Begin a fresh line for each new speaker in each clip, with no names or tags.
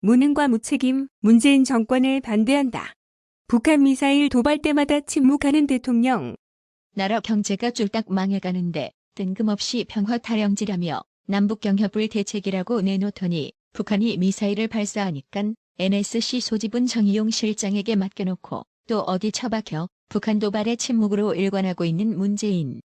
무능과 무책임, 문재인 정권을 반대한다. 북한 미사일 도발 때마다 침묵하는 대통령.
나라 경제가 쫄딱 망해가는데 뜬금없이 평화 타령질하며 남북경협을 대책이라고 내놓더니 북한이 미사일을 발사하니깐 NSC 소집은 정의용 실장에게 맡겨놓고 또 어디 처박혀 북한 도발의 침묵으로 일관하고 있는 문재인.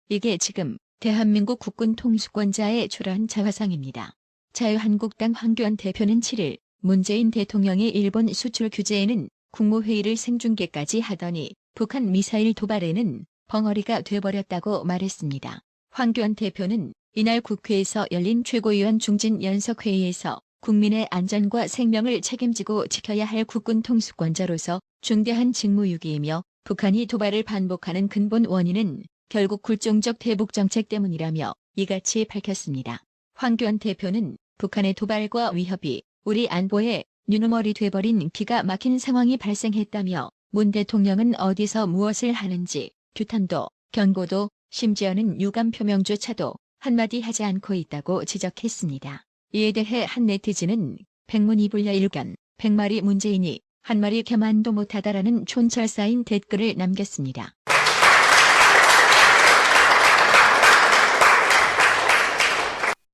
이게 지금 대한민국 국군 통수권자의 초라한 자화상입니다. 자유한국당 황교안 대표는 7일 문재인 대통령이 일본 수출 규제에는 국무회의를 생중계까지 하더니 북한 미사일 도발에는 벙어리가 돼버렸다고 말했습니다. 황교안 대표는 이날 국회에서 열린 최고위원 중진 연석회의에서 국민의 안전과 생명을 책임지고 지켜야 할 국군 통수권자로서 중대한 직무유기이며 북한이 도발을 반복하는 근본 원인은 결국 굴종적 대북 정책 때문이라며 이같이 밝혔습니다. 황교안 대표는 북한의 도발과 위협이 우리 안보에 뉴노멀이 돼버린 기가 막힌 상황이 발생했다며 문 대통령은 어디서 무엇을 하는지 규탄도 경고도 심지어는 유감 표명조차도 한마디 하지 않고 있다고 지적했습니다. 이에 대해 한 네티즌은 백문이불여일견 100마리 문재인이 한 마리 겸한도 못하다라는 촌철사인 댓글을 남겼습니다.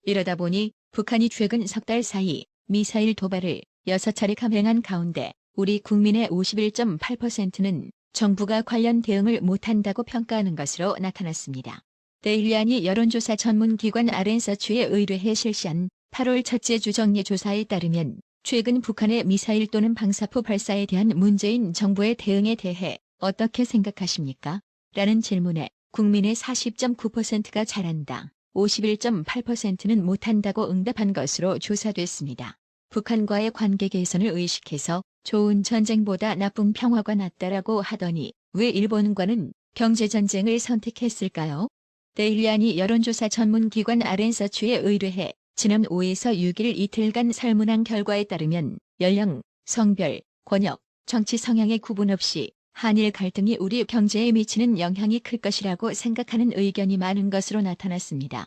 이러다 보니 북한이 최근 석 달 사이 미사일 도발을 6차례 감행한 가운데 우리 국민의 51.8%는 정부가 관련 대응을 못한다고 평가하는 것으로 나타났습니다. 데일리안이 여론조사 전문기관 RN서치에 의뢰해 실시한 8월 첫째 주 정례 조사에 따르면 최근 북한의 미사일 또는 방사포 발사에 대한 문재인 정부의 대응에 대해 어떻게 생각하십니까? 라는 질문에 국민의 40.9%가 잘한다, 51.8%는 못한다고 응답한 것으로 조사됐습니다. 북한과의 관계 개선을 의식해서 좋은 전쟁보다 나쁜 평화가 낫다라고 하더니 왜 일본과는 경제전쟁을 선택했을까요? 데일리안이 여론조사 전문기관 RN서치에 의뢰해 지난 5에서 6일 이틀간 설문한 결과에 따르면 연령, 성별, 권역, 정치 성향의 구분 없이 한일 갈등이 우리 경제에 미치는 영향이 클 것이라고 생각하는 의견이 많은 것으로 나타났습니다.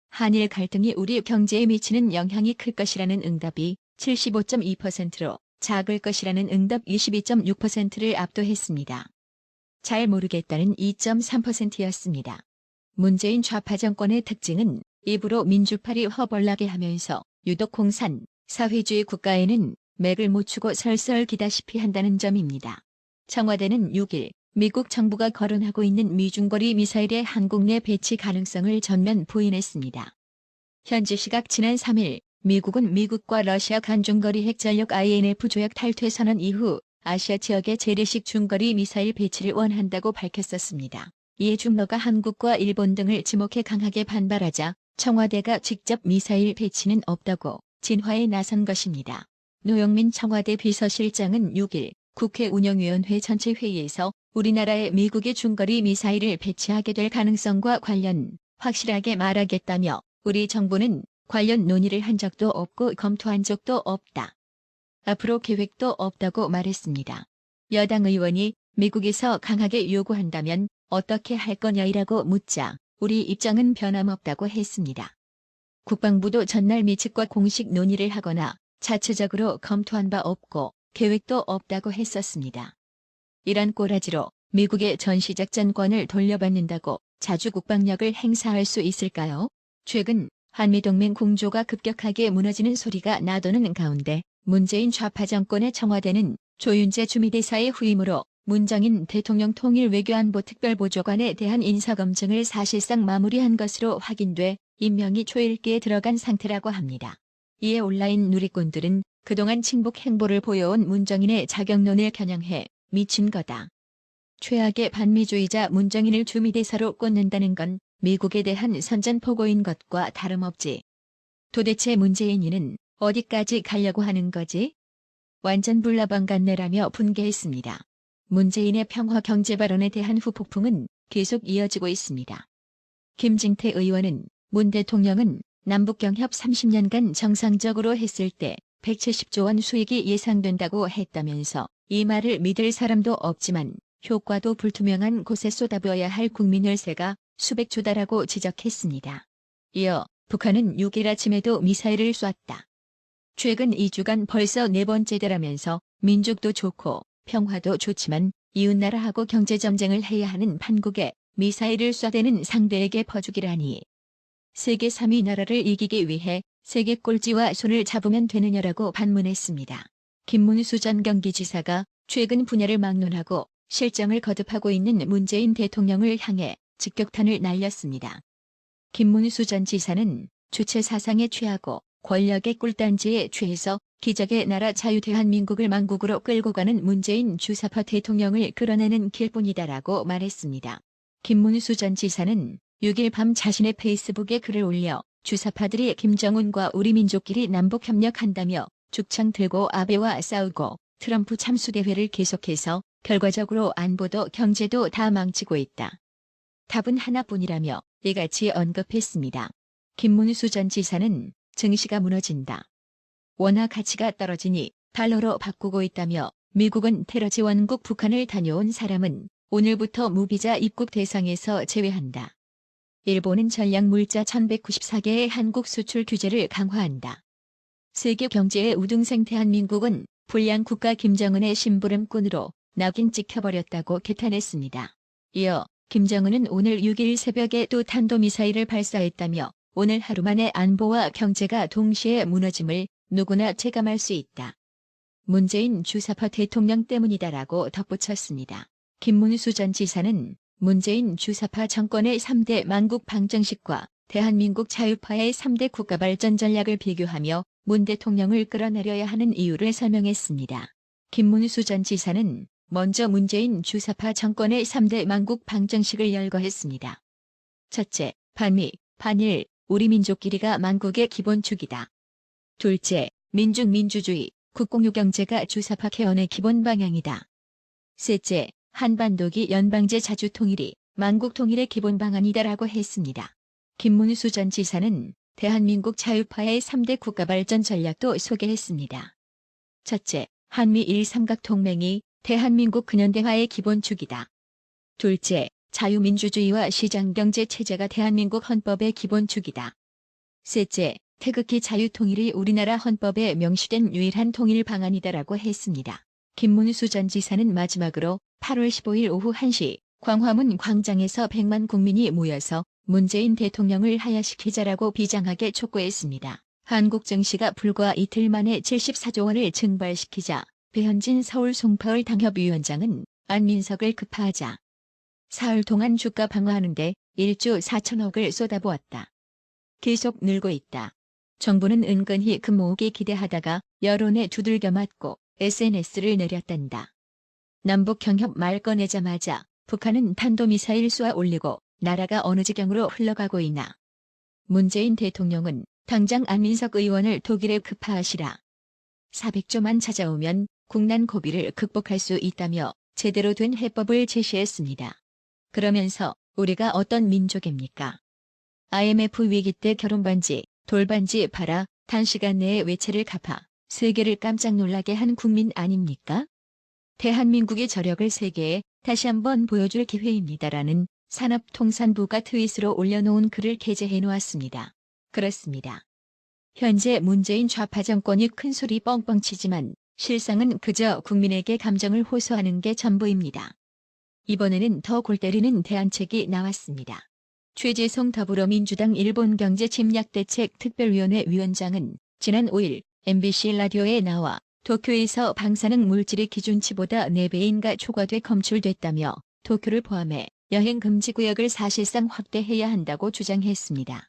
한일 갈등이 우리 경제에 미치는 영향이 클 것이라는 응답이 75.2%로 작을 것이라는 응답 22.6%를 압도했습니다. 잘 모르겠다는 2.3%였습니다. 문재인 좌파 정권의 특징은 입으로 민주파리 허벌나게 하면서 유독 공산, 사회주의 국가에는 맥을 못 추고 설설 기다시피 한다는 점입니다. 청와대는 6일 미국 정부가 거론하고 있는 미중거리 미사일의 한국 내 배치 가능성을 전면 부인했습니다. 현지 시각 지난 3일 미국은 미국과 러시아 간 중거리 핵전력 INF 조약 탈퇴 선언 이후 아시아 지역의 재래식 중거리 미사일 배치를 원한다고 밝혔었습니다. 이에 중러가 한국과 일본 등을 지목해 강하게 반발하자 청와대가 직접 미사일 배치는 없다고 진화에 나선 것입니다. 노영민 청와대 비서실장은 6일 국회 운영위원회 전체 회의에서 우리나라에 미국의 중거리 미사일을 배치하게 될 가능성과 관련 확실하게 말하겠다며 우리 정부는 관련 논의를 한 적도 없고 검토한 적도 없다. 앞으로 계획도 없다고 말했습니다. 여당 의원이 미국에서 강하게 요구한다면 어떻게 할 거냐이라고 묻자 우리 입장은 변함없다고 했습니다. 국방부도 전날 미 측과 공식 논의를 하거나 자체적으로 검토한 바 없고 계획도 없다고 했었습니다. 이런 꼬라지로 미국의 전시작전권을 돌려받는다고 자주 국방력을 행사할 수 있을까요? 최근 한미동맹 공조가 급격하게 무너지는 소리가 나도는 가운데 문재인 좌파 정권의 청와대는 조윤재 주미대사의 후임으로 문정인 대통령 통일외교안보 특별보좌관에 대한 인사검증을 사실상 마무리한 것으로 확인돼 임명이 초읽기에 들어간 상태라고 합니다. 이에 온라인 누리꾼들은 그동안 친북 행보를 보여온 문정인의 자격론을 겨냥해 미친 거다. 최악의 반미주의자 문정인을 주미대사로 꽂는다는 건 미국에 대한 선전포고인 것과 다름없지. 도대체 문재인이는 어디까지 가려고 하는 거지? 완전 불나방간내라며 분개했습니다. 문재인의 평화 경제 발언에 대한 후폭풍은 계속 이어지고 있습니다. 김진태 의원은 문 대통령은 남북경협 30년간 정상적으로 했을 때 170조 원 수익이 예상된다고 했다면서 이 말을 믿을 사람도 없지만 효과도 불투명한 곳에 쏟아부어야 할 국민 열세가 수백 조다라고 지적했습니다. 이어 북한은 6일 아침에도 미사일을 쐈다. 최근 2주간 벌써 4번째더라면서 민족도 좋고 평화도 좋지만 이웃나라하고 경제전쟁을 해야 하는 판국에 미사일을 쏴대는 상대에게 퍼주기라니. 세계 3위 나라를 이기기 위해 세계 꼴찌와 손을 잡으면 되느냐라고 반문했습니다. 김문수 전 경기지사가 최근 분야를 막론하고 실정을 거듭하고 있는 문재인 대통령을 향해 직격탄을 날렸습니다. 김문수 전 지사는 주체 사상에 취하고 권력의 꿀단지에 취해서 기적의 나라 자유대한민국을 망국으로 끌고 가는 문재인 주사파 대통령을 끌어내는 길뿐이다라고 말했습니다. 김문수 전 지사는 6일 밤 자신의 페이스북에 글을 올려 주사파들이 김정은과 우리 민족끼리 남북협력한다며 죽창 들고 아베와 싸우고 트럼프 참수대회를 계속해서 결과적으로 안보도 경제도 다 망치고 있다. 답은 하나뿐이라며 이같이 언급했습니다. 김문수 전 지사는 증시가 무너진다. 원화 가치가 떨어지니 달러로 바꾸고 있다며 미국은 테러 지원국 북한을 다녀온 사람은 오늘부터 무비자 입국 대상에서 제외한다. 일본은 전략물자 1194개의 한국 수출 규제를 강화한다. 세계 경제의 우등생 대한민국은 불량 국가 김정은의 심부름꾼으로 낙인 찍혀버렸다고 개탄했습니다. 이어 김정은은 오늘 6일 새벽에 또 탄도미사일을 발사했다며 오늘 하루 만에 안보와 경제가 동시에 무너짐을 누구나 체감할 수 있다. 문재인 주사파 대통령 때문이다라고 덧붙였습니다. 김문수 전 지사는 문재인 주사파 정권의 3대 망국 방정식과 대한민국 자유파의 3대 국가발전 전략을 비교하며 문 대통령을 끌어내려야 하는 이유를 설명했습니다. 김문수 전 지사는 먼저 문재인 주사파 정권의 3대 망국 방정식을 열거했습니다. 첫째, 반미, 반일, 우리 민족끼리가 망국의 기본축이다. 둘째, 민중민주주의, 국공유경제가 주사파 개헌의 기본 방향이다. 셋째, 한반도기 연방제 자주통일이 망국 통일의 기본 방안이다라고 했습니다. 김문수 전 지사는 대한민국 자유파의 3대 국가발전 전략도 소개했습니다. 첫째, 한미일 삼각동맹이 대한민국 근현대화의 기본축이다. 둘째, 자유민주주의와 시장경제 체제가 대한민국 헌법의 기본축이다. 셋째, 태극기 자유통일이 우리나라 헌법에 명시된 유일한 통일 방안이다라고 했습니다. 김문수 전 지사는 마지막으로 8월 15일 오후 1시 광화문 광장에서 100만 국민이 모여서 문재인 대통령을 하야시키자라고 비장하게 촉구했습니다. 한국 증시가 불과 이틀 만에 74조 원을 증발시키자 배현진 서울 송파을 당협위원장은 안민석을 급파하자 사흘 동안 주가 방어하는데 1조 4천억을 쏟아부었다. 계속 늘고 있다. 정부는 은근히 금모으기 기대하다가 여론에 두들겨 맞고 SNS를 내렸단다. 남북 경협 말 꺼내자마자 북한은 탄도미사일 쏘아 올리고 나라가 어느 지경으로 흘러가고 있나. 문재인 대통령은 당장 안민석 의원을 독일에 급파하시라. 400조만 찾아오면 국난 고비를 극복할 수 있다며 제대로 된 해법을 제시했습니다. 그러면서 우리가 어떤 민족입니까? IMF 위기 때 결혼반지, 돌반지 팔아 단시간 내에 외채를 갚아 세계를 깜짝 놀라게 한 국민 아닙니까? 대한민국의 저력을 세계에 다시 한번 보여줄 기회입니다라는 산업통상부가 트윗으로 올려놓은 글을 게재해 놓았습니다. 그렇습니다. 현재 문재인 좌파 정권이 큰소리 뻥뻥 치지만 실상은 그저 국민에게 감정을 호소하는 게 전부입니다. 이번에는 더 골 때리는 대안책이 나왔습니다. 최재성 더불어민주당 일본경제침략대책특별위원회 위원장은 지난 5일 MBC 라디오에 나와 도쿄에서 방사능 물질이 기준치보다 4배인가 초과돼 검출됐다며 도쿄를 포함해 여행 금지 구역을 사실상 확대해야 한다고 주장했습니다.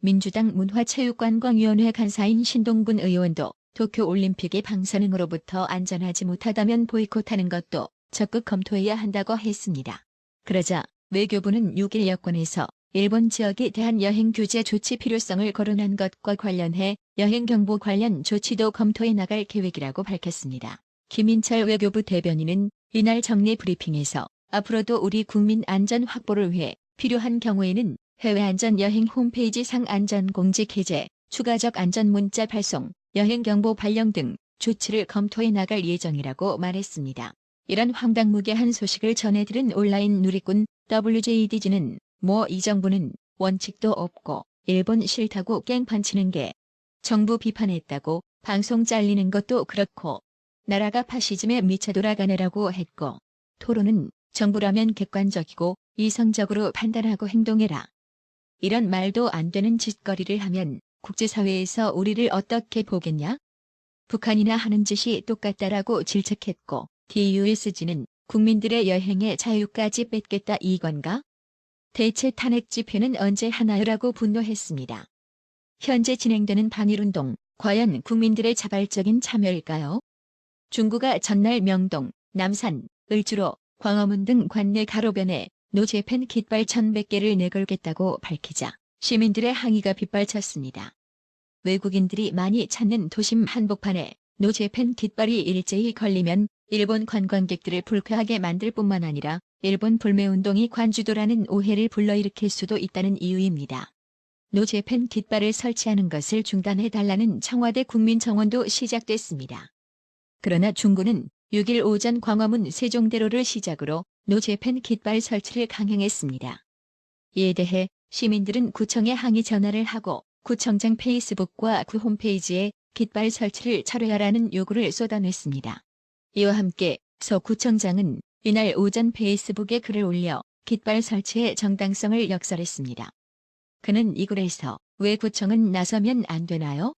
민주당 문화체육관광위원회 간사인 신동근 의원도 도쿄올림픽이 방사능으로부터 안전하지 못하다면 보이콧하는 것도 적극 검토해야 한다고 했습니다. 그러자 외교부는 6일 여권에서 일본 지역에 대한 여행 규제 조치 필요성을 거론한 것과 관련해 여행 경보 관련 조치도 검토해 나갈 계획이라고 밝혔습니다. 김인철 외교부 대변인은 이날 정례 브리핑에서 앞으로도 우리 국민 안전 확보를 위해 필요한 경우에는 해외 안전 여행 홈페이지 상 안전 공지 게재, 추가적 안전 문자 발송, 여행 경보 발령 등 조치를 검토해 나갈 예정이라고 말했습니다. 이런 황당무계한 소식을 전해들은 온라인 누리꾼 WJDG는 이 정부는 원칙도 없고 일본 싫다고 깽판치는 게 정부 비판했다고 방송 잘리는 것도 그렇고 나라가 파시즘에 미쳐 돌아가네라고 했고 토론은 정부라면 객관적이고 이성적으로 판단하고 행동해라. 이런 말도 안 되는 짓거리를 하면 국제사회에서 우리를 어떻게 보겠냐? 북한이나 하는 짓이 똑같다라고 질책했고 DUSG는 국민들의 여행의 자유까지 뺏겠다 이건가? 대체 탄핵 집회는 언제 하나요라고 분노했습니다. 현재 진행되는 반일운동, 과연 국민들의 자발적인 참여일까요? 중구가 전날 명동, 남산, 을주로, 광화문 등 관내 가로변에 노재팬 깃발 1,100개를 내걸겠다고 밝히자 시민들의 항의가 빗발쳤습니다. 외국인들이 많이 찾는 도심 한복판에 노재팬 깃발이 일제히 걸리면 일본 관광객들을 불쾌하게 만들 뿐만 아니라 일본 불매운동이 관주도라는 오해를 불러일으킬 수도 있다는 이유입니다. 노재팬 깃발을 설치하는 것을 중단해달라는 청와대 국민청원도 시작됐습니다. 그러나 중구는 6일 오전 광화문 세종대로를 시작으로 노재팬 깃발 설치를 강행했습니다. 이에 대해 시민들은 구청에 항의 전화를 하고 구청장 페이스북과 구 홈페이지에 깃발 설치를 철회하라는 요구를 쏟아냈습니다. 이와 함께 서 구청장은 이날 오전 페이스북에 글을 올려 깃발 설치의 정당성을 역설했습니다. 그는 이 글에서 왜 구청은 나서면 안 되나요?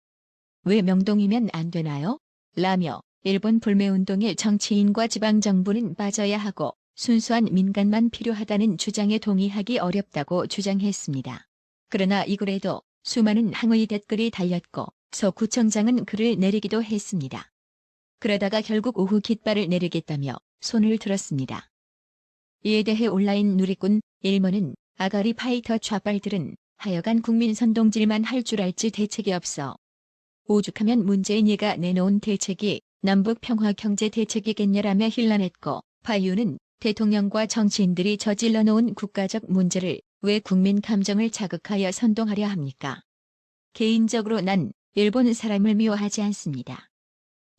왜 명동이면 안 되나요? 라며 일본 불매운동에 정치인과 지방정부는 빠져야 하고 순수한 민간만 필요하다는 주장에 동의하기 어렵다고 주장했습니다. 그러나 이 글에도 수많은 항의 댓글이 달렸고 서 구청장은 글을 내리기도 했습니다. 그러다가 결국 오후 깃발을 내리겠다며 손을 들었습니다. 이에 대해 온라인 누리꾼 일모는 아가리 파이터 좌빨들은 하여간 국민 선동질만 할 줄 알지 대책이 없어. 오죽하면 문재인이가 내놓은 대책이 남북 평화 경제 대책이겠냐라며 힐난했고 파유는 대통령과 정치인들이 저질러 놓은 국가적 문제를 왜 국민 감정을 자극하여 선동하려 합니까? 개인적으로 난 일본 사람을 미워하지 않습니다.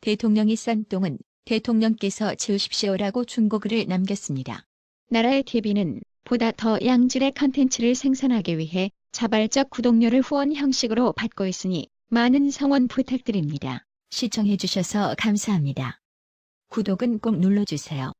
대통령이 싼 똥은 대통령께서 치우십시오라고 충고글을 남겼습니다. 나라의 TV는 보다 더 양질의 컨텐츠를 생산하기 위해 자발적 구독료를 후원 형식으로 받고 있으니 많은 성원 부탁드립니다. 시청해주셔서 감사합니다. 구독은 꼭 눌러주세요.